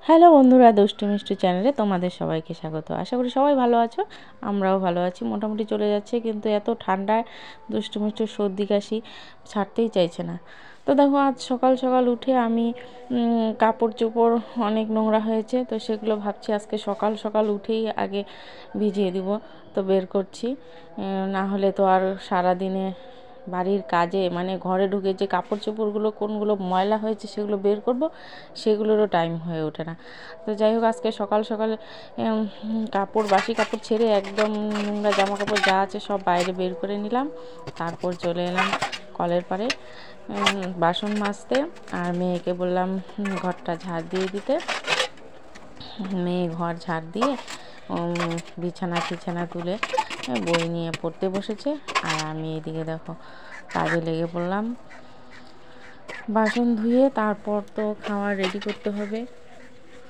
Hello বন্ধুরা, দুষ্টু মিষ্টি চ্যানেলে তোমাদের সবাইকে স্বাগত। আশা করি সবাই ভালো আছো, আমরাও ভালো আছি। মোটামুটি চলে যাচ্ছে, কিন্তু এত ঠান্ডায় দুষ্টু মিষ্টির সর্দি কাশি ছাড়তেই চাইছে না। তো দেখো, আজ সকাল সকাল উঠে আমি কাপড় চোপড় অনেক নোংরা হয়েছে, তো সেগুলো ভাবছি আজকে সকাল সকাল উঠেই আগে ভিজিয়ে দিব। তো বের করছি, না হলে তো আর সারাদিনে বাড়ির কাজে মানে ঘরে ঢুকে যে কাপড় চোপড়গুলো কোনগুলো ময়লা হয়েছে সেগুলো বের করব, সেগুলোরও টাইম হয়ে ওঠে না। তো যাই হোক, আজকে সকাল সকাল বাসি কাপড় ছেড়ে একদম নোংরা জামা কাপড় যা আছে সব বাইরে বের করে নিলাম। তারপর চলে এলাম কলের পাড়ে বাসন মাজতে, আর মেয়েকে বললাম ঘরটা ঝাড় দিয়ে দিতে। মেয়ে ঘর ঝাড় দিয়ে বিছানা তুলে বই নিয়ে পড়তে বসেছে, আর আমি এদিকে দেখো কাজে লেগে পড়লাম। বাসন ধুয়ে তারপর তো খাওয়া রেডি করতে হবে।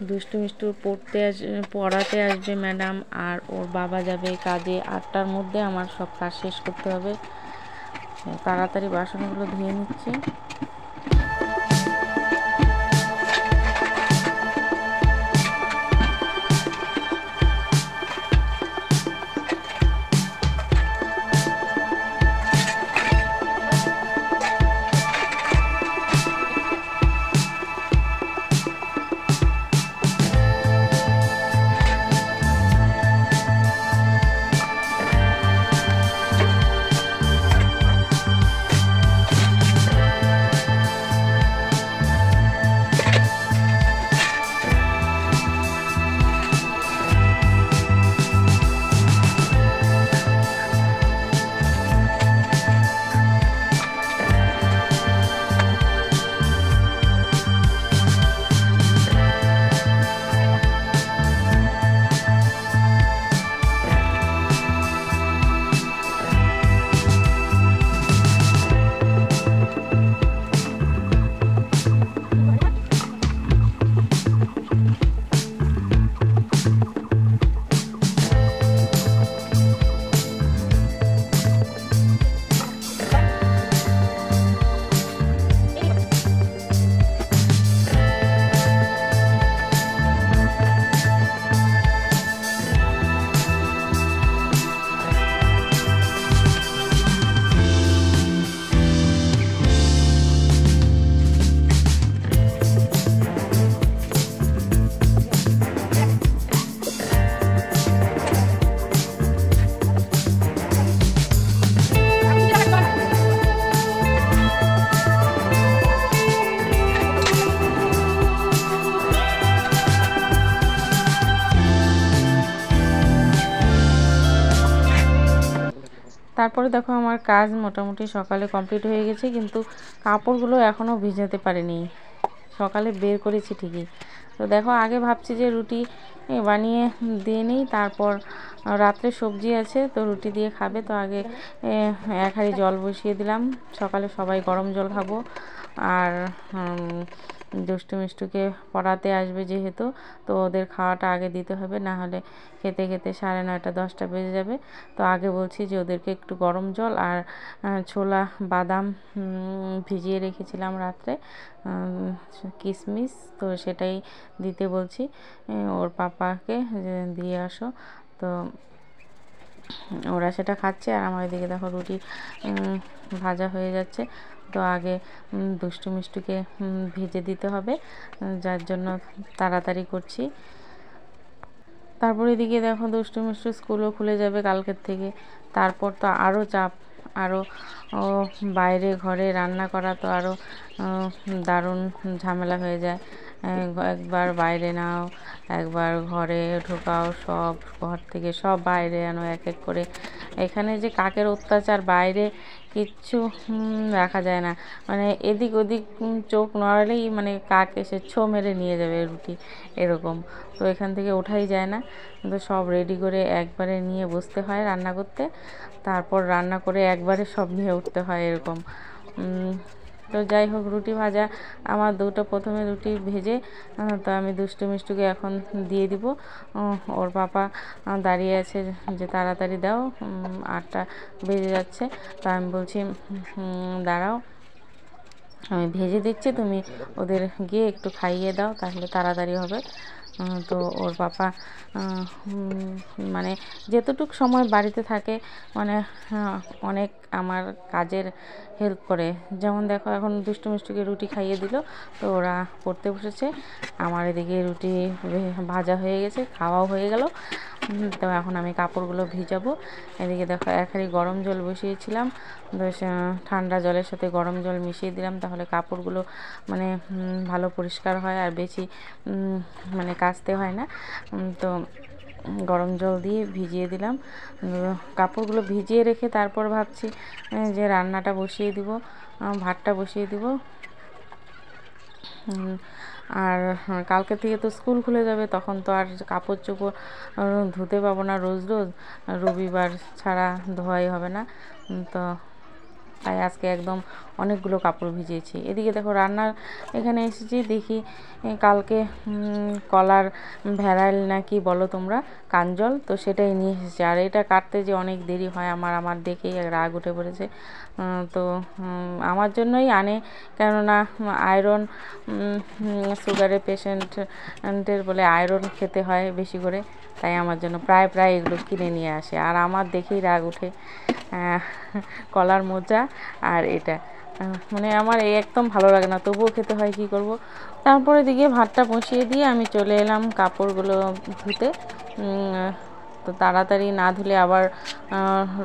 দুষ্টু মিষ্টু পড়াতে আসবে ম্যাডাম, আর ওর বাবা যাবে কাজে। 8টার মধ্যে আমার সব কাজ শেষ করতে হবে। তাড়াতাড়ি বাসনগুলো ধুয়ে নিচ্ছি। তারপরে দেখো, আমার কাজ মোটামুটি সকালে কমপ্লিট হয়ে গেছে, কিন্তু কাপড়গুলো এখনও ভিজাতে পারিনি। সকালে বের করেছি ঠিকই। তো দেখো, আগে ভাবছি যে রুটি বানিয়ে দিয়ে নিই, তারপর রাত্রে সবজি আছে তো রুটি দিয়ে খাবে। তো আগে 1 হাঁড়ি জল বসিয়ে দিলাম। সকালে সবাই গরম জল খাবো, আর দুষ্টু মিষ্টুকে পড়াতে আসবে যেহেতু, তো ওদের খাওয়াটা আগে দিতে হবে, না হলে খেতে খেতে 9:30 10টা বেজে যাবে। তো আগে বলছি যে ওদেরকে একটু গরম জল আর ছোলা বাদাম ভিজিয়ে রেখেছিলাম রাত্রে, কিশমিশ, তো সেটাই দিতে বলছি ওর পাপাকে, দিয়ে আসো। তো ওরা সেটা খাচ্ছে, আর আমার এদিকে দেখো রুটি ভাজা হয়ে যাচ্ছে। তো আগে দুষ্টু মিষ্টুকে ভেজে দিতে হবে, যার জন্য তাড়াতাড়ি করছি। তারপর এদিকে দেখো, দুষ্টু মিষ্টু স্কুলও খুলে যাবে কালকের থেকে। তারপর তো আরও চাপ, আরও বাইরে ঘরে রান্না করা তো আরও দারুণ ঝামেলা হয়ে যায়। একবার বাইরে নাও, একবার ঘরে ঢোকাও, সব ঘর থেকে সব বাইরে আনো এক এক করে। এখানে যে কাকের অত্যাচার, বাইরে কিচ্ছু রাখা যায় না, মানে এদিক ওদিক চোখ নড়ালেই মানে কাক এসে ছো মেরে নিয়ে যাবে রুটি, এরকম। তো এখান থেকে ওঠাই যায় না, কিন্তু সব রেডি করে একবারে নিয়ে বসতে হয় রান্না করতে, তারপর রান্না করে একবারে সব নিয়ে উঠতে হয়, এরকম। তো যাই হোক, রুটি ভাজা আমার প্রথমে রুটি ভেজে তো আমি দুষ্টু মিষ্টুকে এখন দিয়ে দিব। ওর পাপা দাঁড়িয়ে আছে যে তাড়াতাড়ি দাও, 8টা বেজে যাচ্ছে। তো আমি বলছি দাঁড়াও, আমি ভেজে দিচ্ছি, তুমি ওদের গিয়ে একটু খাইয়ে দাও, তাহলে তাড়াতাড়ি হবে। তো ওর পাপা মানে যেতটুক সময় বাড়িতে থাকে মানে অনেক আমার কাজের হেল্প করে। যেমন দেখো এখন দুষ্টু মিষ্টুকে রুটি খাইয়ে দিল, তো ওরা পড়তে বসেছে। আমার এদিকে রুটি ভাজা হয়ে গেছে, খাওয়াও হয়ে গেল। তো এখন আমি কাপড়গুলো ভিজাবো। এদিকে দেখো এক হাঁড়ি গরম জল বসিয়েছিলাম, তো ঠান্ডা জলের সাথে গরম জল মিশিয়ে দিলাম, তাহলে কাপড়গুলো মানে ভালো পরিষ্কার হয় আর বেশি মানে কাচতে হয় না। তো গরম জল দিয়ে ভিজিয়ে দিলাম। কাপড়গুলো ভিজিয়ে রেখে তারপর ভাবছি যে রান্নাটা বসিয়ে দিব, ভাতটা বসিয়ে দিব। আর কালকে থেকে তো স্কুল খুলে যাবে, তখন তো আর কাপড় চোপড় ধুতে পাবো না রোজ রোজ, রবিবার ছাড়া ধোয়াই হবে না। তো তাই আজকে একদম অনেকগুলো কাপড় ভিজিয়েছি। এদিকে দেখো রান্নার এখানে এসেছি, দেখি কালকে কলার ভ্যারাইল না কি বলো তোমরা, কাঞ্জল, তো সেটাই নিয়ে এসেছি। আর এটা কাটতে যে অনেক দেরি হয় আমার দেখেই রাগ উঠে পড়েছে। তো আমার জন্যই আনে, কেননা আয়রন সুগারের পেশেন্টের বলে আয়রন খেতে হয় বেশি করে, তাই আমার জন্য প্রায় এগুলো কিনে নিয়ে আসে। আর আমার দেখেই রাগ উঠে কলার মোজা আর এটা মানে আমার এই একদম ভালো লাগে না, তবুও খেতে হয়, কি করব। তারপরে দিকে ভাতটা বসিয়ে দিয়ে আমি চলে এলাম কাপড়গুলো ধুতে। তো তাড়াতাড়ি না ধুলে আবার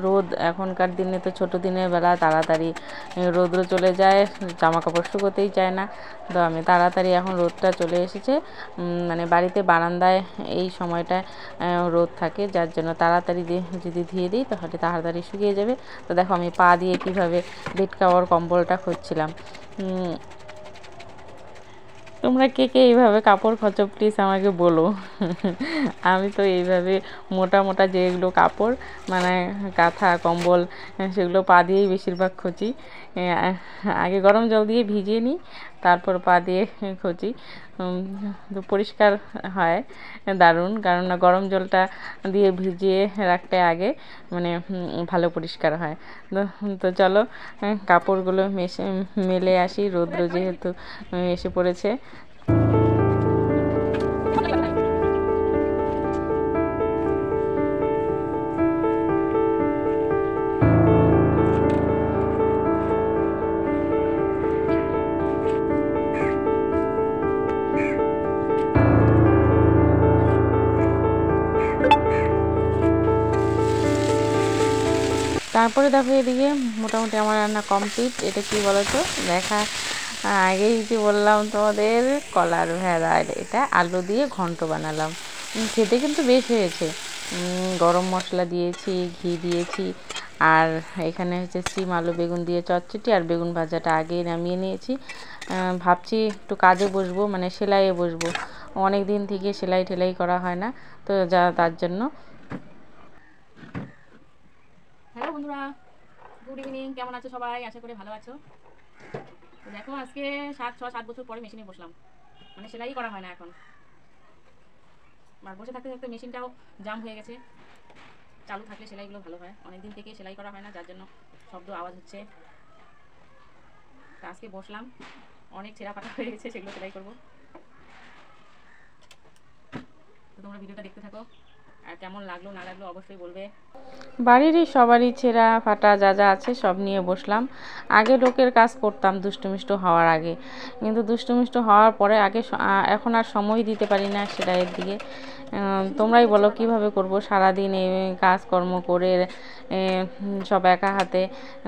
রোদ, এখনকার দিনে তো ছোটো দিনের বেলা তাড়াতাড়ি রোদ্র চলে যায়, জামা কাপড় শুকোতেই চায় না। তো আমি তাড়াতাড়ি, এখন রোদটা চলে এসেছে মানে বাড়িতে বারান্দায় এই সময়টায় রোদ থাকে, যার জন্য তাড়াতাড়ি যদি ধুয়ে দিই তাহলে তাড়াতাড়ি শুকিয়ে যাবে। তো দেখো আমি পা দিয়ে কীভাবে বেড কাভার কম্বলটা খুঁজছিলাম। তোমরা কে কে এইভাবে কাপড় খোঁচো প্লিজ আমাকে বলো। আমি তো এইভাবে মোটা মোটা যেগুলো কাপড় মানে কাঁথা কম্বল, সেগুলো পা দিয়েই বেশিরভাগ খুঁজি। আগে গরম জল দিয়ে ভিজিয়ে নিই, তারপর পা দিয়ে খুঁজি। তো পরিষ্কার হয় দারুণ, কারণ গরম জলটা দিয়ে ভিজিয়ে রাখতে আগে মানে ভালো পরিষ্কার হয়। তো চলো কাপড়গুলো মেলে আসি, রৌদ্র যেহেতু এসে পড়েছে। তারপরে দেখো এদিকে মোটামুটি আমার রান্না কমপ্লিট। এটা কি বলো তো, দেখা আগেই যে বললাম তোমাদের কলার ভ্যারাইল, এটা আলু দিয়ে ঘন্ট বানালাম। খেতে কিন্তু বেশ হয়েছে। গরম মশলা দিয়েছি, ঘি দিয়েছি, আর এখানে হচ্ছে সিম আলু বেগুন দিয়ে চচ্চড়ি, আর বেগুন ভাজাটা আগেই নামিয়ে নিয়েছি। ভাবছি একটু কাজে বসবো, মানে সেলাইয়ে বসবো, অনেক দিন থেকে সেলাই টেলাই করা হয় না, তো তার জন্য। হ্যালো বন্ধুরা, গুড ইভিনিং। কেমন আছো সবাই? আশা করি ভালো আছো। দেখো আজকে 7 বছর পরে মেশিনে বসলাম, মানে সেলাই করা হয় না এখন। আর বসে থাকতে থাকতে মেশিনটাও জাম হয়ে গেছে, চালু থাকলে সেলাইগুলো ভালো হয়। অনেকদিন থেকে সেলাই করা হয় না, যার জন্য শব্দ আওয়াজ হচ্ছে। তা আজকে বসলাম, অনেক ছেঁড়া ফাটা হয়ে গেছে, সেগুলো সেলাই করবো। তো তোমরা ভিডিওটা দেখতে থাকো, আর কেমন লাগলো না লাগলো অবশ্যই বলবে। বাড়িরই সবারই ছেঁড়া ফাটা যা যা আছে সব নিয়ে বসলাম। আগে লোকের কাজ করতাম দুষ্টুমিষ্টু হওয়ার আগে, কিন্তু দুষ্টুমিষ্টু হওয়ার পরে এখন আর সময় দিতে পারি না সেটাইয়ের দিকে। তোমরাই বলো কিভাবে করব, সারাদিন এই কাজকর্ম করে সব একা হাতে,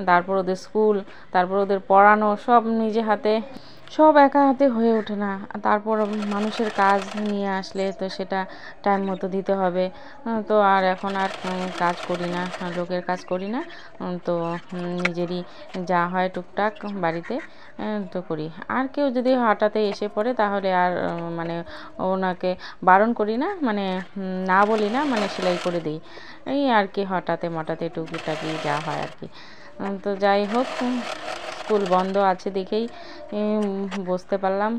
তারপর ওদের স্কুল, তারপর ওদের পড়ানো, সব নিজে হাতে, সব একা হাতে হয়ে ওঠে না। তারপর মানুষের কাজ নিয়ে আসলে তো সেটা টাইম মতো দিতে হবে। তো আর এখন আর কাজ করি না, লোকের কাজ করি না। তো নিজেরই যা হয় টুকটাক বাড়িতে তো করি। আর কেউ যদি হঠাৎ এসে পড়ে তাহলে আর মানে ওনাকে বারণ করি না, মানে না বলি না, মানে সেলাই করে দিই। এই আর কি হঠাৎ টুকিটাকি যা হয় আর কি। তো যাই হোক, স্কুল বন্ধ আছে দেখেই বসতে পারলাম।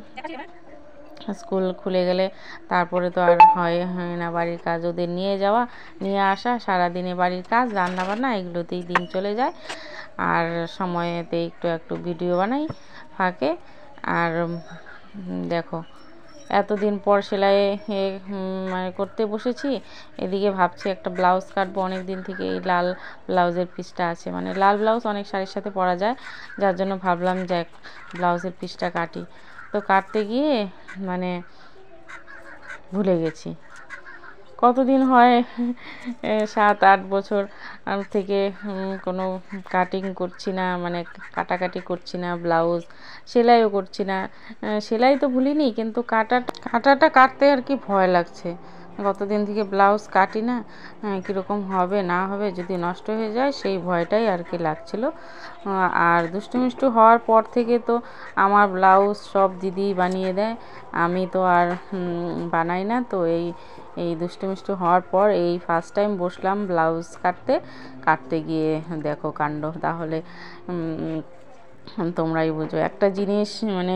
স্কুল খুলে গেলে তারপরে তো আর হয় না বাড়ির কাজ, ওদের নিয়ে যাওয়া নিয়ে আসা, সারাদিনে বাড়ির কাজ রান্নাবান্না এগুলোতেই দিন চলে যায়। আর সময়েতে একটু ভিডিও বানাই, ফাঁকে। আর দেখো এতদিন পর সেলাই মানে করতে বসেছি, এদিকে ভাবছি একটা ব্লাউজ কাটবো। অনেক দিন থেকে এই লাল ব্লাউজের পিসটা আছে, মানে লাল ব্লাউজ অনেক শাড়ির সাথে পরা যায়, যার জন্য ভাবলাম যে ব্লাউজের পিসটা কাটি। তো কাটতে গিয়ে মানে ভুলে গেছি। কতদিন হয় 7-8 বছর থেকে কোনো কাটিং করছি না, মানে কাটাকাটি করছি না, ব্লাউজ সেলাইও করছি না। সেলাই তো ভুলিনি, কিন্তু কাটাটা কাটতে আর কি ভয় লাগছে। কতদিন থেকে ব্লাউজ কাটি না, কীরকম হবে না হবে, যদি নষ্ট হয়ে যায় সেই ভয়টাই আর কি লাগছিল। আর দুষ্টু মিষ্টু হওয়ার পর থেকে তো আমার ব্লাউজ সব দিদি বানিয়ে দেয়, আমি তো আর বানাই না। তো এই দুষ্টু মিষ্টু হওয়ার পর এই ফার্স্ট টাইম বসলাম ব্লাউজ কাটতে গিয়ে দেখো কাণ্ড। তাহলে তোমরাই বুঝো, একটা জিনিস মানে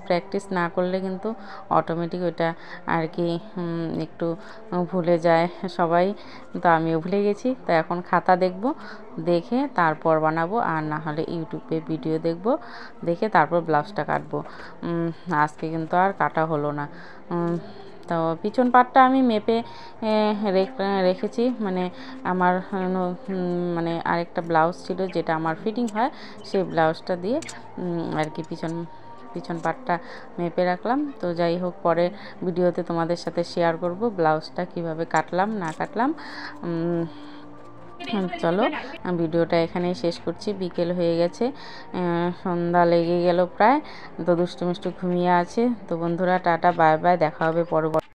প্র্যাকটিস না করলে কিন্তু অটোমেটিক ওটা আর কি একটু ভুলে যায় সবাই। তো আমিও ভুলে গেছি। তো এখন খাতা দেখব, দেখে তারপর বানাবো, আর না হলে ইউটিউবে ভিডিও দেখব, দেখে তারপর ব্লাউজটা কাটবো। আজকে কিন্তু আর কাটা হলো না। তো পিছন পাটটা আমি মেপে রেখেছি, মানে আমার মানে আরেকটা ব্লাউজ ছিল যেটা আমার ফিটিং হয়, সেই ব্লাউজটা দিয়ে আর কি পিছন পাটটা মেপে রাখলাম। তো যাই হোক, পরে ভিডিওতে তোমাদের সাথে শেয়ার করব ব্লাউজটা কিভাবে কাটলাম না কাটলাম। চলো ভিডিওটা এখানেই শেষ করছি। বিকেল হয়ে গেছে, সন্ধ্যা লেগে গেল প্রায়। তো দুষ্টু মিষ্টু ঘুমিয়ে আছে। তো বন্ধুরা টাটা, বাই বাই, দেখা হবে পরবর্তী